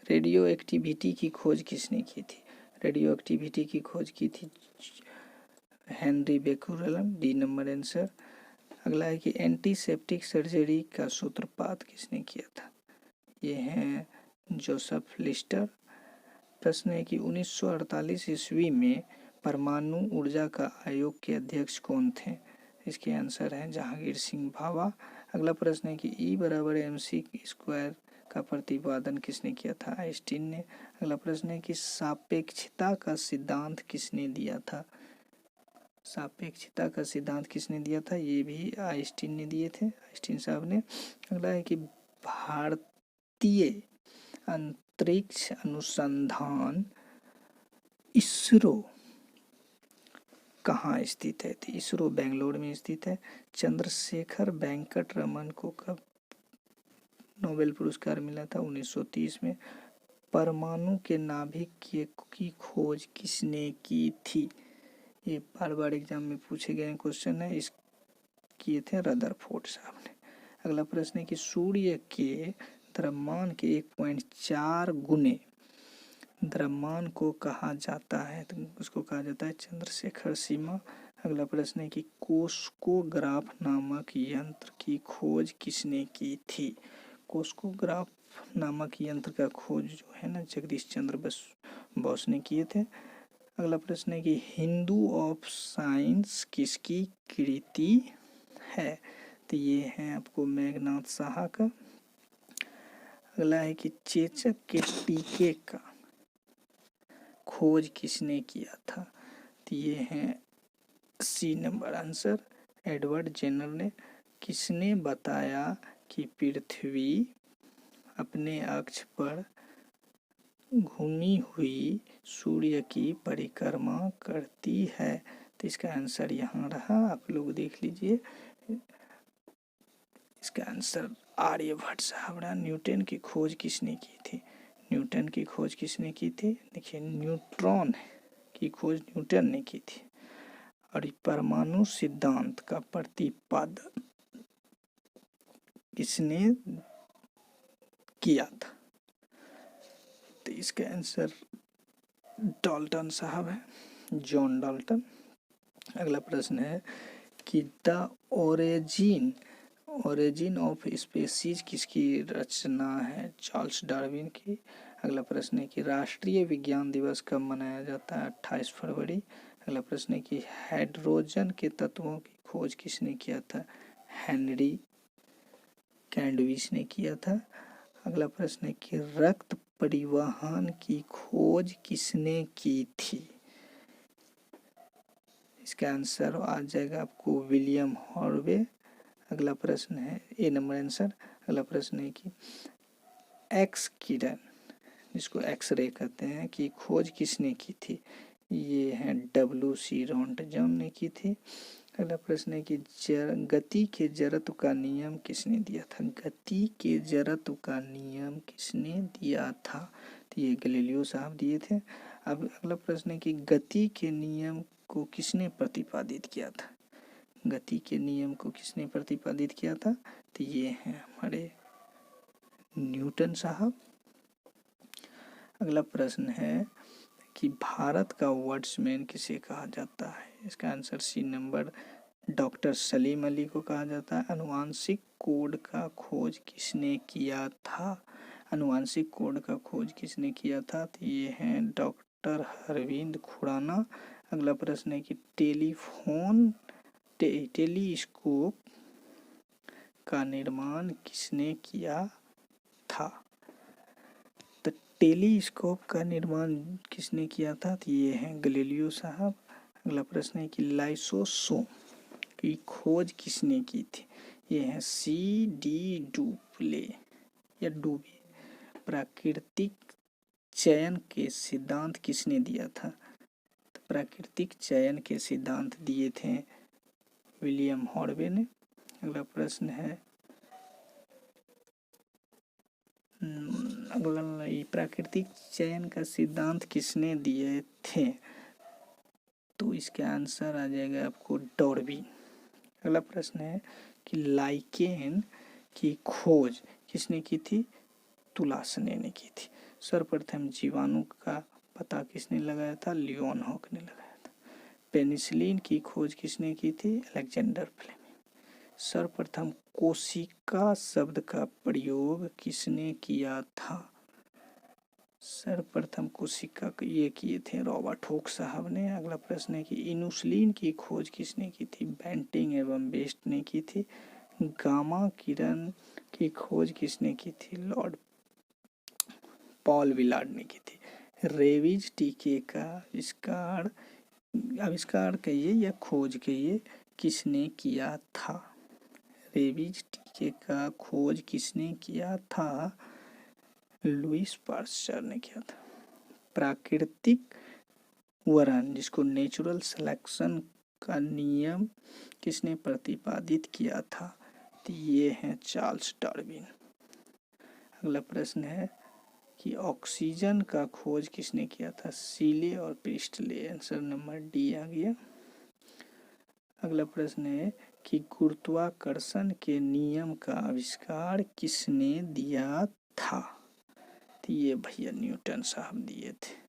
Radio activity की खोज किसने की थी? रेडियो एक्टिविटी की खोज की थी हेनरी बेक्यूलेम, डी नंबर आंसर। अगला है कि एंटीसेप्टिक सर्जरी का सूत्रपात किसने किया था? ये हैं जोसेफ लिस्टर। प्रश्न है कि 1948 ईस्वी में परमाणु ऊर्जा का आयोग के अध्यक्ष कौन थे? इसके आंसर हैं जहांगीर सिंह भाभा। अगला प्रश्न है कि E=mc² का प्रतिपादन किसने किया था? आइंस्टीन ने। अगला प्रश्न है कि सापेक्षता का सिद्धांत किसने दिया था? सापेक्षता का सिद्धांत किसने दिया था? ये भी आइंस्टीन ने दिए थे, आइंस्टीन साहब ने। अगला है कि भारतीय अंतरिक्ष अनुसंधान इसरो कहाँ स्थित है? तो इसरो बेंगलोर में स्थित है। चंद्रशेखर वेंकट रमन को कब नोबेल पुरस्कार मिला था? 1930 में। परमाणु के नाभिक की खोज किसने की थी? ये बार बार एग्जाम में पूछे गए क्वेश्चन है, इस किए थे रदरफोर्ड साहब ने। अगला प्रश्न है कि सूर्य के द्रव्यमान के 1.4 गुने द्रव्यमान को कहा जाता है? तो उसको कहा जाता है चंद्रशेखर सीमा। अगला प्रश्न है कि कोस्कोग्राफ नामक यंत्र की खोज किसने की थी? कोस्कोग्राफ नामक यंत्र का खोज जो है ना जगदीश चंद्र बोस ने किए थे। अगला प्रश्न है कि हिंदू ऑफ साइंस किसकी कृति है? तो ये है आपको मेघनाथ साहा का। अगला है कि चेचक के टीके का खोज किसने किया था? तो ये है C number answer, Edward Jenner ने। किसने बताया कि पृथ्वी अपने अक्ष पर घूमी हुई सूर्य की परिक्रमा करती है? तो इसका आंसर यहाँ रहा, आप लोग देख लीजिए। इसका आंसर आर्यभट्ट साहब रहा। न्यूटन की खोज किसने की थी? न्यूटन की खोज किसने की थी? देखिए, न्यूट्रॉन की खोज न्यूटन ने की थी। और परमाणु सिद्धांत का प्रतिपादन किसने किया था? तो इसका आंसर डाल्टन साहब है, जॉन डाल्टन। अगला प्रश्न है कि द ओरिजिन ऑफ स्पीसीज किसकी रचना है? चार्ल्स डार्विन की। अगला प्रश्न है कि राष्ट्रीय विज्ञान दिवस कब मनाया जाता है? 28 फरवरी। अगला प्रश्न है कि हाइड्रोजन के तत्वों की खोज किसने किया था? हेनरी कैंडविच ने किया था। अगला प्रश्न है कि रक्त परिवहन की खोज किसने की थी? इसका आंसर आ जाएगा आपको विलियम हॉर्वे। अगला प्रश्न है ए नंबर आंसर। अगला प्रश्न है कि एक्स किरण, जिसको एक्सरे कहते हैं, की खोज किसने की थी? ये है WC रोंटजन ने की थी। अगला प्रश्न है कि गति के जड़त्व का नियम किसने दिया था? गति के जड़त्व का नियम किसने दिया था? तो ये गैलीलियो साहब दिए थे। अब अगला प्रश्न है कि गति के नियम को किसने प्रतिपादित किया था? गति के नियम को किसने प्रतिपादित किया था? तो ये हैं हमारे न्यूटन साहब। अगला प्रश्न है कि भारत का वर्ड्समैन किसे कहा जाता है? इसका answer C number, doctor Salim Ali को कहा जाता है। अनुवांशिक कोड का खोज किसने किया था? अनुवांशिक कोड का खोज किसने किया था? तो ये हैं डॉक्टर अरविंद खुराना। अगला प्रश्न है कि टेलीस्कोप का निर्माण किसने किया था? तो टेलीस्कोप का निर्माण किसने किया था? तो ये हैं गैलीलियो साहब। अगला प्रश्न है कि लाइसोसोम की खोज किसने की थी? ये है CD डुप्ले या डुबे। प्राकृतिक चयन के सिद्धांत किसने दिया था? तो प्राकृतिक चयन के सिद्धांत दिए थे विलियम हॉर्वे ने। अगला प्रश्न है अगला, प्राकृतिक चयन का सिद्धांत किसने दिए थे? तो इसका आंसर आ जाएगा आपको डार्विन। अगला प्रश्न है कि लाइकेन की खोज किसने की थी? तुलासने ने की थी। सर्वप्रथम जीवाणु का पता किसने लगाया था? लियोनहॉक ने लगाया था। पेनिसिलिन की खोज किसने की थी? Alexander Fleming. सर्वप्रथम कोशिका शब्द का प्रयोग किसने किया था? सर्वप्रथम कोशिका ये किए थे रॉबर्ट हुक साहब ने। अगला प्रश्न है कि इनुसुलिन की खोज किसने की थी? बेंटिंग एवं बेस्ट ने की थी। गामा किरण की खोज किसने की थी? लॉर्ड पॉल विलार्ड ने की थी। रेबीज टीके का आविष्कार कहिए या खोज कहिए, किसने किया था? रेबीज टीके का खोज किसने किया था? लुईस पास्चर ने किया था। प्राकृतिक वरण जिसको नेचुरल सिलेक्शन का नियम किसने प्रतिपादित किया था? तो ये हैं चार्ल्स डार्विन। अगला प्रश्न है कि ऑक्सीजन का खोज किसने किया था? सीले और प्रिस्टले। आंसर नंबर डी आ गया। अगला प्रश्न है कि गुरुत्वाकर्षण के नियम का आविष्कार किसने दिया था? तो ये भैया न्यूटन साहब दिए थे।